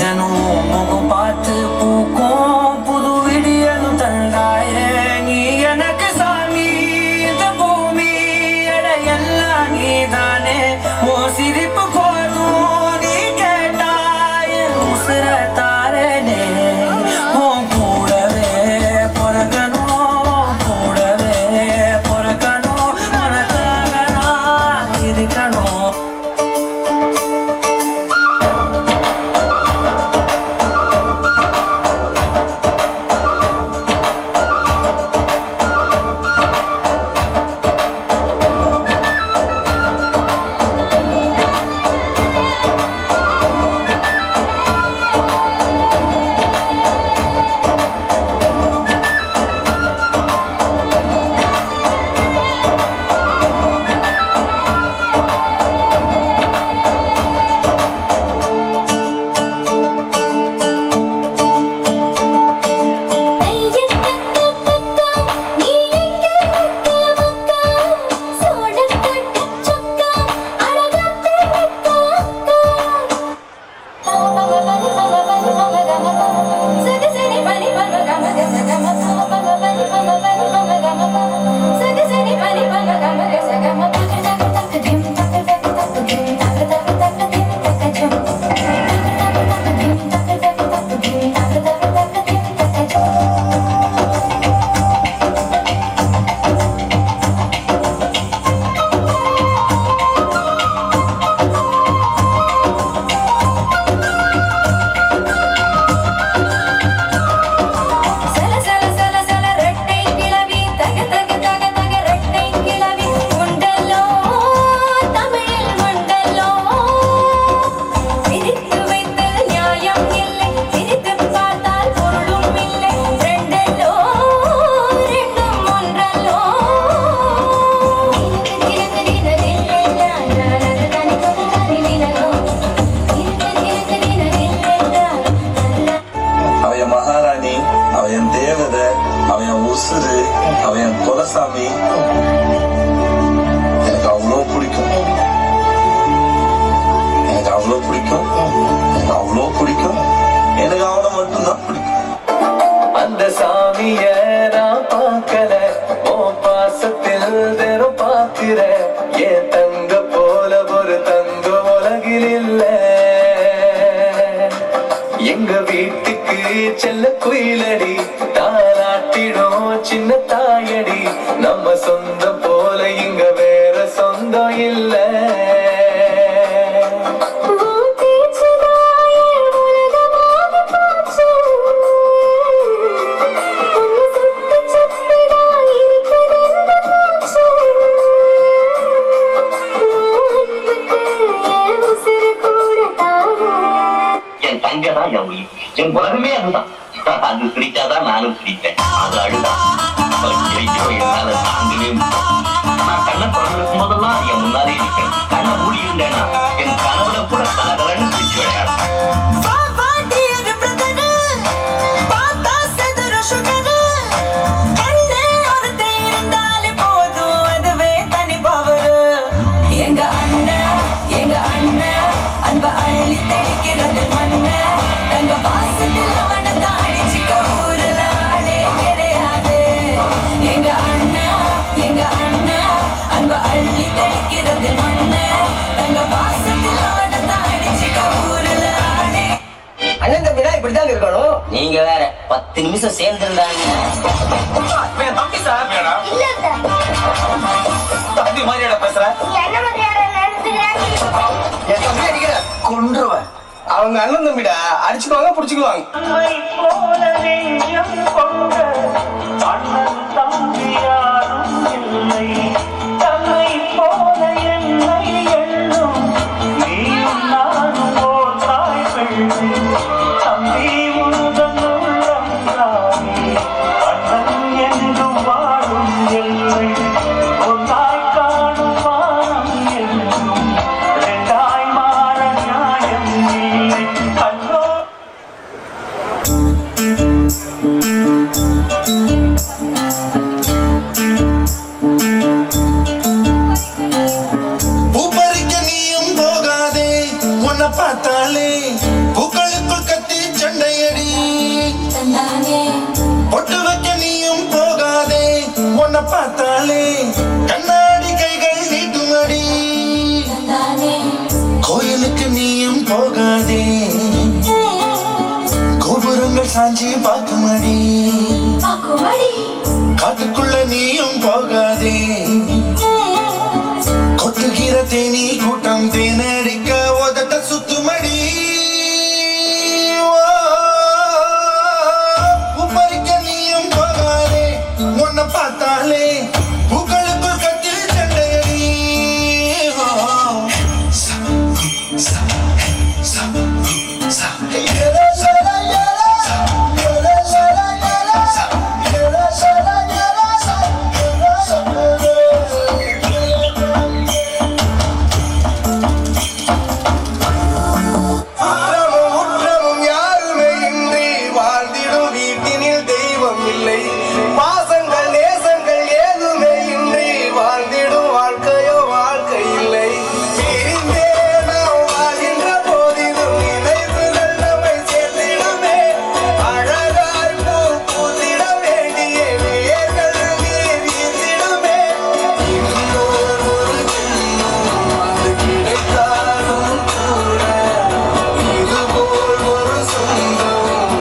தினமும் முகம் பார்த்து பூக்கும் புது விடியலும் தந்தாயே நீ எனக்கு சாமி இந்த பூமி எல்லாம் நீதானே ஓ சிரிப்பு போதும் நீ கேட்டாய் உசுர தாரனே உன் கூடவே பொறக்கணும் கூடவே பொறக்கணும் உனக்காக நான் இருக்கணும். அவன் கொலசாமி எனக்கு அவ்வளோ பிடிக்கும் எனக்கு அவ்வளோ பிடிக்கும் எனக்கு அவ்வளோ பிடிக்கும் எனக்கு அவனை மட்டும்தான் பிடிக்கும். அந்த சாமிய நான் பார்க்கல ஓ பாசத்தில் தினம் பார்க்கிற என் தங்க போல ஒரு தங்க உலகில் இல்ல எங்க வீட்டுக்கு செல்ல குயிலடி தாராட்டிடும் சின்ன தாயடி நம்ம சொந்தம் போல இங்க வேற சொந்தம் இல்ல. என் தங்கதான் என் உயிர் என் உலகமே அதுதான். அது சிரிச்சாதான் நானும் சிரிப்பேன். அது அழுதான் என்னால தாங்கவே நான் கண்ணை திறந்திருக்கும் போதெல்லாம் என் முன்னாலே இருக்கேன். கண்ணை மூடி இருந்தேன்னா என் கனவுல கூட கலகலன்னு சிரிச்சு விளையாடுறேன். எங்க அண்ணன் எங்க அண்ணன் அன்ப அள்ளி தெளிக்கிறது மண்ண தங்க வாசத்தில் நீங்க வேற 10 நிமிஷம் சேர்ந்துருந்தாங்க. தம்பி சார் தம்பி மாதிரியாடா பேசுற கொன்றுவன். அவங்க அண்ணன் தம்பிடா அடிச்சுக்குவாங்க புடிச்சுக்குவாங்க. பார்த்தாலே பூக்களுக்குள் கோபுரங்கள் சாஞ்சி பார்க்குமடி, காட்டுக்குள்ள நீயும் போகாதே. கொட்டுகிற தேனி கூட்டம் தேனடிக்க